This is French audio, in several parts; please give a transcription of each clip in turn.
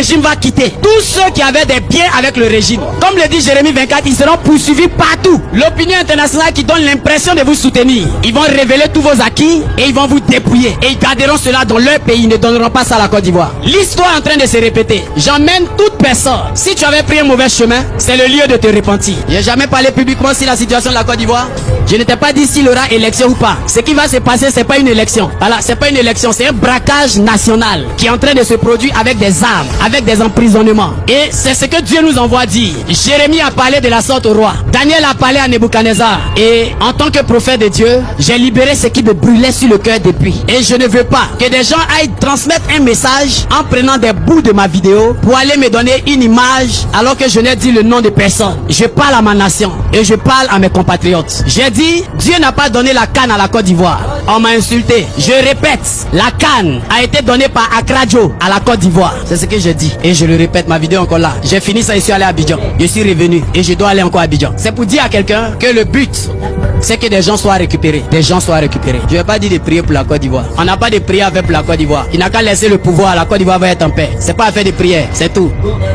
régime va quitter. Tous ceux qui avaient des biens avec le régime, comme le dit Jérémie 24, ils seront poursuivis partout. L'opinion internationale qui donne l'impression de vous soutenir, ils vont révéler tous vos acquis et ils vont vous dépouiller. Et ils garderont cela dans leur pays, ils ne donneront pas ça à la Côte d'Ivoire. L'histoire est en train de se répéter. J'emmène toute personne. Si tu avais pris un mauvais chemin, c'est le lieu de te repentir. Je n'ai jamais parlé publiquement sur la situation de la Côte d'Ivoire. Je ne t'ai pas dit s'il y aura élection ou pas. Ce qui va se passer, c'est pas une élection. Voilà, c'est pas une élection, c'est un braquage national qui est en train de se produire avec des armes, avec des emprisonnements. Et c'est ce que Dieu nous envoie dire. Jérémie a parlé de la sorte au roi. Daniel a parlé à Nebuchadnezzar. Et en tant que prophète de Dieu, j'ai libéré ce qui me brûlait sur le cœur depuis. Et je ne veux pas que des gens aillent transmettre un message en prenant des bouts de ma vidéo pour aller me donner une image alors que je n'ai dit le nom de personne. Je parle à ma nation et je parle à mes compatriotes. J'ai dit, Dieu n'a pas donné la canne à la Côte d'Ivoire. On m'a insulté. Je répète, la canne a été donnée par Accra Joe à la Côte d'Ivoire. C'est ce que je dis. Et je le répète, ma vidéo est encore là. J'ai fini ça, je suis allé à Abidjan. Je suis revenu et je dois aller encore à Abidjan. C'est pour dire à quelqu'un que le but, c'est que des gens soient récupérés. Des gens soient récupérés. Je ne vais pas dire de prier pour la Côte d'Ivoire. On n'a pas de prière avec la Côte d'Ivoire. Il n'a qu'à laisser le pouvoir. La Côte d'Ivoire va être en paix. C'est pas affaire de prière, c'est tout.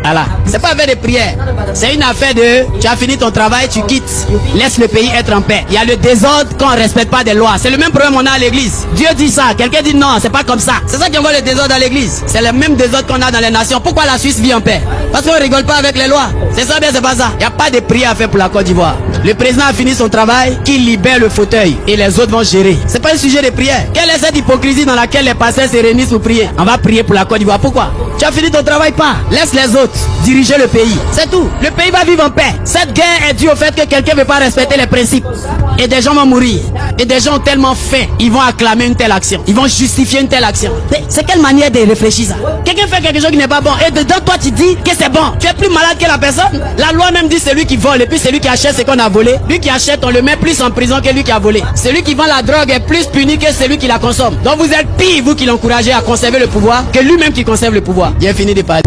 Voilà. C'est pas affaire de prière. C'est une affaire de tu as fini ton travail, tu quittes. Laisse le pays être en paix. Il y a le désordre quand on ne respecte pas des lois. C'est le même problème qu'on a à l'église. Dieu dit ça. Quelqu'un dit non, c'est pas comme ça. C'est ça qui envoie le désordre à l'église. C'est le même désordre qu'on a dans les nations. Pourquoi la Suisse vit en paix? Parce qu'on rigole pas avec les lois. C'est ça bien, c'est pas ça. Il n'y a pas de prière à faire pour la Côte d'Ivoire. Le président a fini son travail, qu'il libère le fauteuil et les autres vont gérer. C'est pas un sujet de prière. Quelle est cette hypocrisie dans laquelle les pasteurs se réunissent pour prier? On va prier pour la Côte d'Ivoire. Pourquoi? Tu as fini ton travail, pas. Laisse les autres diriger le pays. C'est tout. Le pays va vivre en paix. Cette guerre est due au fait que quelqu'un ne veut pas respecter les principes. Et des gens vont mourir. Et des gens ont tellement faim, ils vont acclamer une telle action. Ils vont justifier une telle action. C'est quelle manière de réfléchir ça? Quelqu'un fait quelque chose qui n'est pas bon. Et dedans, toi, tu dis que c'est bon. Tu es plus malade que la personne. La loi même dit celui qui vole et puis celui qui achète ce qu'on a volé. Lui qui achète, on le met plus en prison que lui qui a volé. Celui qui vend la drogue est plus puni que celui qui la consomme. Donc vous êtes pire, vous qui l'encouragez à conserver le pouvoir, que lui-même qui conserve le pouvoir. J'ai fini de parler.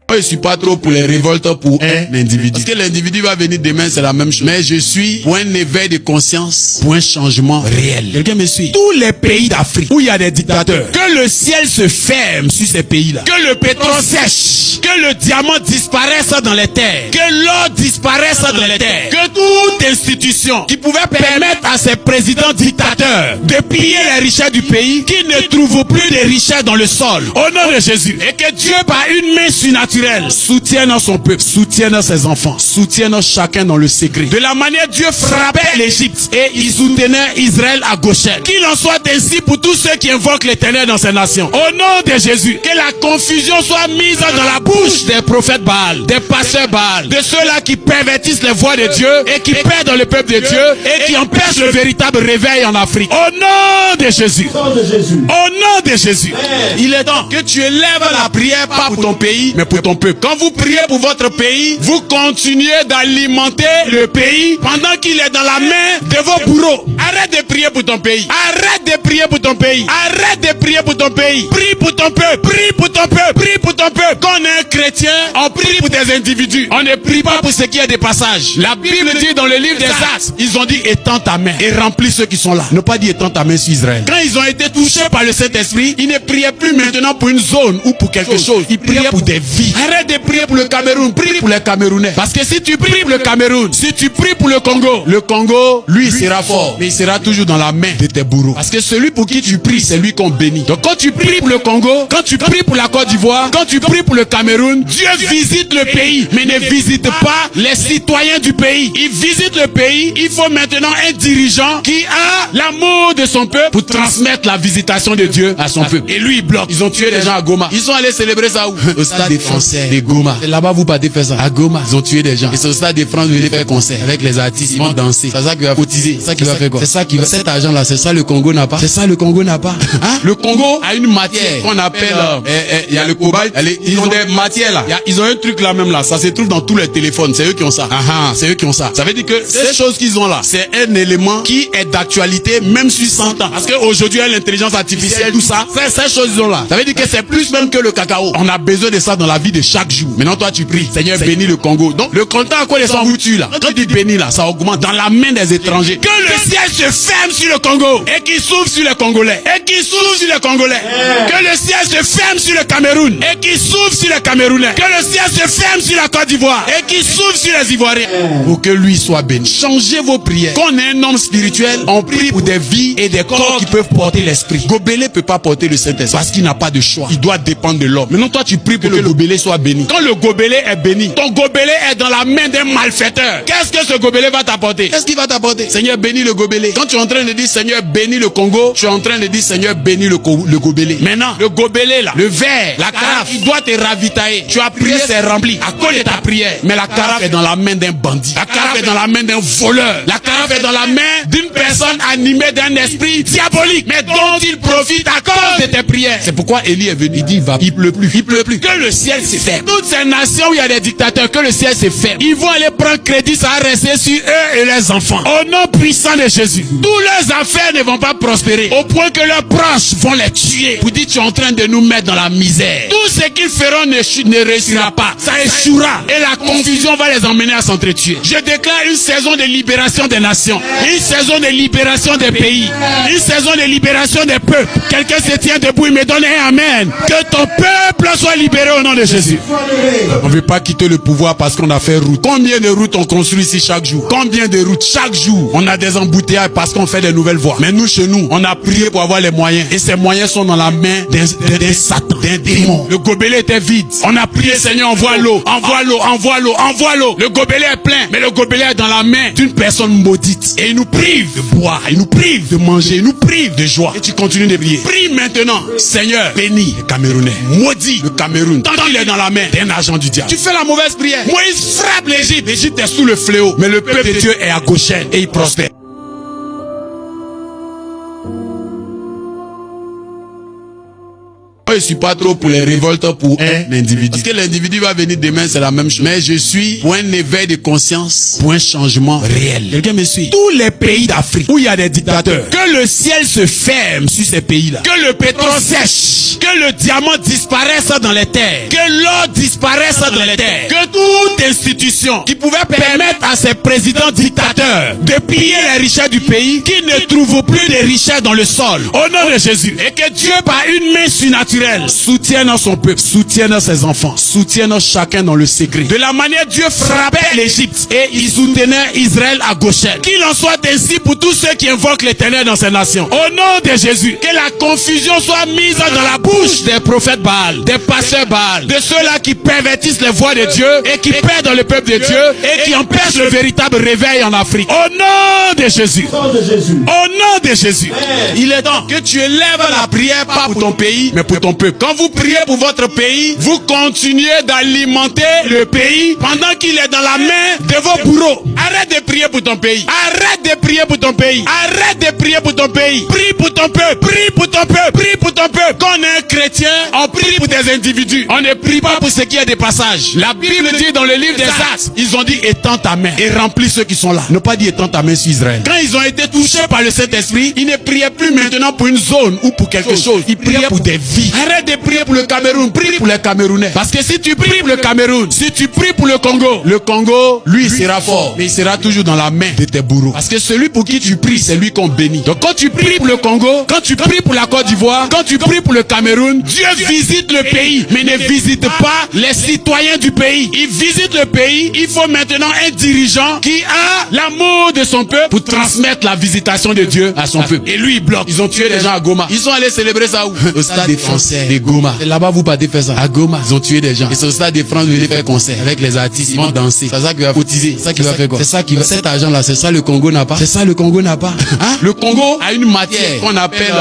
Moi, je suis pas trop pour les révoltes pour un individu. Parce que l'individu va venir demain, c'est la même chose. Mais je suis pour un éveil de conscience, pour un changement réel. Quelqu'un me suit? Tous les pays d'Afrique où il y a des dictateurs, que le ciel se ferme sur ces pays-là, que le pétrole sèche, que le diamant disparaisse dans les terres, que l'or disparaisse dans les terres, que toute institution qui pouvait permettre à ces présidents dictateurs de piller les richesses du pays, qu'ils ne trouvent plus de richesses dans le sol, au nom de Jésus, et que Dieu par une main surnaturelle soutienne son peuple, soutienne ses enfants, soutienne chacun dans le secret. De la manière Dieu frappait l'Égypte et il soutenait Israël à Goshen. Qu'il en soit ainsi pour tous ceux qui invoquent l'Éternel dans ces nations. Au nom de Jésus, que la confusion soit mise dans la bouche des prophètes Baal, des pasteurs Baal, de ceux-là qui pervertissent les voies de Dieu et qui perdent le peuple de Dieu et qui empêchent le véritable réveil en Afrique. Au nom de Jésus. Au nom de Jésus. Il est temps que tu élèves la prière pas pour ton pays, mais pour ton peuple. Quand vous priez pour votre pays, vous continuez d'alimenter le pays pendant qu'il est dans la main de vos bourreaux. Arrête de prier pour ton pays. Arrête de prier pour ton pays. Arrête de prier pour ton pays. Prie pour ton peuple. Prie pour ton peuple. Prie pour ton peuple. Quand on est un chrétien, on prie pour des individus. On ne prie pas pour ce qui est des passages. La Bible dit dans le livre des Actes, ils ont dit étends ta main et remplis ceux qui sont là. Ne pas dit étends ta main sur Israël. Quand ils ont été touchés par le Saint-Esprit, ils ne priaient plus maintenant pour une zone ou pour quelque chose. Ils priaient pour des vies. Arrête de prier pour le Cameroun, prie pour les Camerounais. Parce que si tu pries pour le Cameroun, si tu pries pour le Congo, lui sera fort, mais il sera toujours dans la main de tes bourreaux. Parce que celui pour qui tu pries, c'est lui qu'on bénit. Donc quand tu pries pour le Congo, quand tu pries pour la Côte d'Ivoire, quand tu pries pour le Cameroun, Dieu visite le pays, mais ne visite pas les citoyens du pays. Il visite le pays. Il faut maintenant un dirigeant qui a l'amour de son peuple pour transmettre la visitation de Dieu à son peuple. Et lui, il bloque. Ils ont tué des gens à Goma. Ils sont allés célébrer ça où? Au stade des Français de Goma. Là-bas, vous partez faire ça. À Goma, ils ont tué des gens. Et c'est au stade de France, vous venez faire concert avec les artistes. Ils vont danser. C'est ça qui va cotiser. C'est ça qui va faire quoi? C'est ça qui va. Cet argent-là, c'est ça le Congo n'a pas. C'est ça le Congo n'a pas. Hein? Le Congo a une matière qu'on appelle, il y a le cobalt. Ils ont des matières là. Ils ont un truc là même là. Ça se trouve dans tous les téléphones. C'est eux qui ont ça. C'est eux qui ont ça. Ça veut dire que ces choses qu'ils ont là, c'est un élément qui est d'actualité même sur 100 ans. Parce qu'aujourd'hui, l'intelligence artificielle, tout ça, c'est ces choses qu'ils ont là. Ça veut dire que c'est plus même que le cacao. On a besoin de ça dans la vie de de chaque jour. Maintenant toi tu pries, Seigneur bénis le Congo. Donc le compteur à quoi les vous tue là. Quand tu bénis là, ça augmente dans la main des étrangers. Que le ciel se ferme sur le Congo et qu'il s'ouvre sur les Congolais. Et qu'il s'ouvre sur les Congolais. Que le ciel se ferme sur le Cameroun et qu'il s'ouvre sur les Camerounais. Que le ciel se ferme sur la Côte d'Ivoire et qu'il s'ouvre sur les Ivoiriens. Pour que lui soit béni. Changez vos prières. Quand on est un homme spirituel, on prie pour des vies et des corps qui peuvent porter l'esprit. Gobelé peut pas porter le Saint-Esprit parce qu'il n'a pas de choix. Il doit dépendre de l'homme. Maintenant toi tu pries pour que le gobelé soit béni. Quand le gobelé est béni, ton gobelé est dans la main d'un malfaiteur. Qu'est-ce que ce gobelé va t'apporter? Qu'est-ce qu'il va t'apporter? Seigneur bénis le gobelé. Quand tu es en train de dire Seigneur bénis le Congo, tu es en train de dire Seigneur bénis le gobelé. Maintenant le gobelé là, le verre, la carafe, il doit te ravitailler. Tu as prié, c'est rempli à cause de ta prière. Mais la carafe est dans la main d'un bandit. La carafe est dans la main d'un voleur. La carafe est dans la main d'une personne animée d'un esprit diabolique, mais dont il profite à cause de tes prières. C'est pourquoi Élie est venu. Il dit il pleut plus. Il pleut plus. Que le ciel se ferme. Toutes ces nations où il y a des dictateurs, que le ciel se ferme. Ils vont aller prendre crédit, ça va rester sur eux et leurs enfants. Au nom puissant de Jésus. Tous leurs affaires ne vont pas prospérer. Au point que leurs proches vont les tuer. Vous dites tu es en train de nous mettre dans la misère. Tout ce qu'ils feront ne réussira pas. Ça échouera. Et la confusion va les emmener à s'entretuer. Je déclare une saison de libération des nations. Une saison de libération des pays. Une saison de libération des peuples. Quelqu'un se tient debout, il me donne un amen. Que ton peuple soit libéré au nom de Jésus. On ne veut pas quitter le pouvoir parce qu'on a fait route. Combien de routes on construit ici chaque jour? Combien de routes chaque jour? On a des embouteillages parce qu'on fait des nouvelles voies. Mais nous, chez nous, on a prié pour avoir les moyens. Et ces moyens sont dans la main d'un Satan, d'un démon. Le gobelet était vide. On a prié, Seigneur, envoie l'eau, envoie l'eau, envoie l'eau, envoie l'eau. Le gobelet est plein, mais le gobelet est dans la main d'une personne maudite. Et il nous prive de boire, il nous prive de manger, il nous prive de joie. Et tu continues de prier. Prie maintenant, Seigneur, bénis les Camerounais. Maudit le Cameroun. Tant qu'il est dans la main d'un agent du diable. Tu fais la mauvaise prière. Moïse frappe l'Égypte. L'Égypte est sous le fléau. Mais le peuple de Dieu est à Goshen et il prospère. Je suis pas trop pour les révoltes pour un individu. Parce que l'individu va venir demain, c'est la même chose. Mais je suis pour un éveil de conscience, pour un changement réel. Quelqu'un me suit? Tous les pays d'Afrique où il y a des dictateurs, que le ciel se ferme sur ces pays-là. Que le pétrole sèche. Que le diamant disparaisse dans les terres. Que l'or disparaisse dans les terres. Que toute institution qui pouvait permettre à ces présidents dictateurs de piller les richesses du pays, qui ne trouvent plus de richesses dans le sol. Au nom de Jésus. Et que Dieu, par une main surnaturelle, soutienne son peuple, soutienne ses enfants, soutienne chacun dans le secret. De la manière Dieu frappait l'Égypte et il soutenait Israël à Goshen. Qu'il en soit ainsi pour tous ceux qui invoquent l'Éternel dans ces nations. Au nom de Jésus, que la confusion soit mise dans la bouche des prophètes Baal, des pasteurs Baal, de ceux-là qui pervertissent les voies de Dieu et qui perdent le peuple de Dieu et qui empêchent le véritable réveil en Afrique. Au nom de Jésus. Au nom de Jésus. Il est temps que tu élèves la prière pas pour ton pays, mais pour ton peuple. Quand vous priez pour votre pays, vous continuez d'alimenter le pays pendant qu'il est dans la main de vos bourreaux. Arrête de prier pour ton pays. Arrête de prier pour ton pays. Arrête de prier pour ton pays. Prie pour ton peuple. Prie pour ton peuple. Prie pour ton peuple. Quand on est un chrétien, on prie pour des individus. On ne prie pas pour ce qui est des passages. La Bible dit dans le livre des Actes, ils ont dit étends ta main et remplis ceux qui sont là. Ne pas dire étends ta main sur Israël. Quand ils ont été touchés par le Saint-Esprit, ils ne priaient plus maintenant pour une zone ou pour quelque chose. Ils priaient pour des vies. Arrête de prier pour le Cameroun, prie pour les Camerounais. Parce que si tu pries pour le Cameroun, si tu pries pour le Congo, lui sera fort. Mais il sera toujours dans la main de tes bourreaux. Parce que celui pour qui tu pries, c'est lui qu'on bénit. Donc quand tu pries pour le Congo, quand tu pries pour la Côte d'Ivoire, quand tu pries pour le Cameroun, Dieu visite le pays, mais ne visite pas les citoyens du pays. Il visite le pays. Il faut maintenant un dirigeant qui a l'amour de son peuple pour transmettre la visitation de Dieu à son peuple. Et lui, il bloque. Ils ont tué des gens à Goma. Ils sont allés célébrer ça où? Au stade des Français de Goma. Là-bas, vous partez faire ça. À Goma, ils ont tué des gens. Et c'est au stade de France, vous venez faire concert avec les artistes. Ils vont danser. C'est ça qui va cotiser. C'est ça qui va faire quoi? C'est ça qui va. Cet argent-là, c'est ça le Congo n'a pas. C'est ça le Congo n'a pas. Hein? Le Congo a une matière qu'on appelle,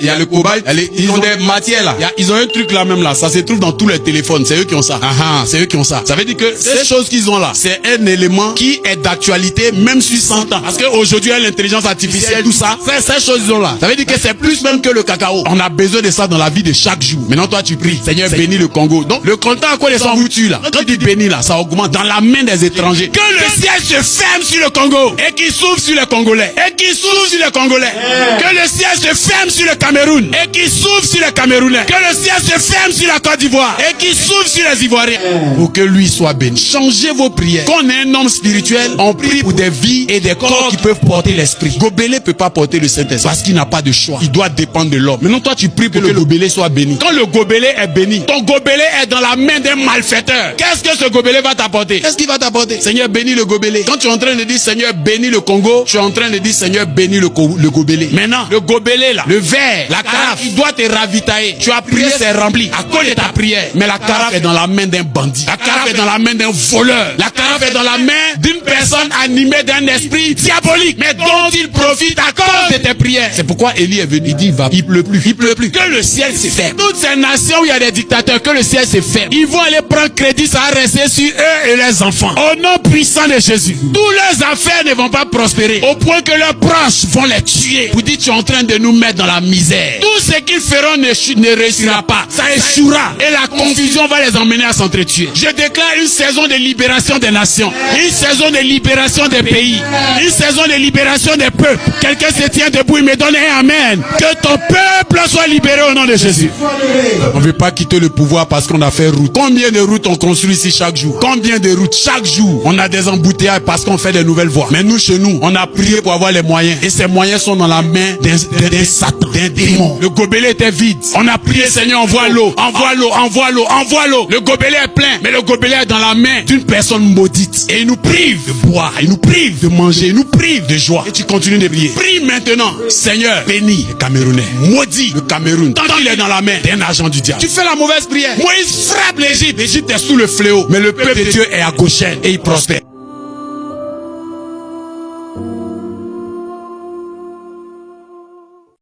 il y a le cobalt. Ils ont des matières là. Ils ont un truc là même là. Ça se trouve dans tous les téléphones. C'est eux qui ont ça. C'est eux qui ont ça. Ça veut dire que ces choses qu'ils ont là, c'est un élément qui est d'actualité même sur 100 ans. Parce qu'aujourd'hui, l'intelligence artificielle, tout ça, c'est ces choses qu'ils ont là. Ça veut dire que c'est plus même que le cacao. On a besoin de ça dans la vie de chaque jour. Maintenant, toi, tu pries. Seigneur, bénis le Congo. Donc, le compteur à quoi les vous tue là. Quand tu bénis là, ça augmente dans la main des étrangers. Que le ciel se ferme sur le Congo et qu'il s'ouvre sur les Congolais. Et qu'il s'ouvre sur les Congolais. Que le ciel se ferme sur le Cameroun et qu'il s'ouvre sur les Camerounais. Camerounais. Que le ciel se ferme sur la Côte d'Ivoire et qu'il s'ouvre sur les Ivoiriens. Pour que lui soit béni. Changez vos prières. Quand on est un homme spirituel, on prie pour des vies et des corps qui peuvent porter l'esprit. Gobelé peut pas porter le Saint-Esprit parce qu'il n'a pas de choix. Il doit dépendre de l'homme. Maintenant, toi, tu pries pour que le gobelé soit béni. Quand le gobelé est béni, ton gobelé est dans la main d'un malfaiteur. Qu'est-ce que ce gobelé va t'apporter? Qu'est-ce qu'il va t'apporter? Seigneur, bénis le gobelé. Quand tu es en train de dire Seigneur, bénis le Congo, tu es en train de dire Seigneur, bénis le gobelé. Maintenant, le gobelé là, le verre, la carafe, il doit te ravitailler. Tu as prié, c'est rempli à cause de ta prière. Mais la carafe est dans la main d'un bandit. La carafe est dans la main d'un voleur. La carafe est dans la main d'une personne animée d'un esprit diabolique, mais dont il profite à cause de tes prières. C'est pourquoi Élie est venu. Il dit, il pleut plus. Il pleut plus. Que le ciel se ferme. Toutes ces nations où il y a des dictateurs, que le ciel se ferme. Ils vont aller prendre crédit, ça va rester sur eux et leurs enfants. Au nom puissant de Jésus. Tous leurs affaires ne vont pas prospérer. Au point que leurs proches vont les tuer. Vous dites, tu es en train de nous mettre dans la misère. Tout ce qu'ils feront ne réussira pas. Ça échouera. Et la confusion va les emmener à s'entretuer. Je déclare une saison de libération des nations. Une saison de libération des pays. Une saison de libération des peuples. Quelqu'un se tient debout, il me donne un amen. Que ton peuple soit libéré au nom de Jésus. On ne veut pas quitter le pouvoir parce qu'on a fait route. Combien de routes on construit ici chaque jour? Combien de routes chaque jour? On a des embouteillages parce qu'on fait des nouvelles voies. Mais nous, chez nous, on a prié pour avoir les moyens. Et ces moyens sont dans la main d'un Satan, d'un démon. Le gobelet était vide. On a prié, Seigneur, envoie l'eau, envoie l'eau, envoie l'eau, envoie l'eau. Le gobelet est plein, mais le gobelet est dans la main d'une personne maudite. Et il nous prive de boire, il nous prive de manger, il nous prive de joie. Et tu continues de prier. Prie maintenant, Seigneur, bénis les Camerounais. Maudit le Cameroun. Tant qu'il est dans la main d'un agent du diable. Tu fais la mauvaise prière. Moïse frappe l'Égypte. L'Égypte est sous le fléau. Mais le peuple de Dieu est à Goshen et il prospère.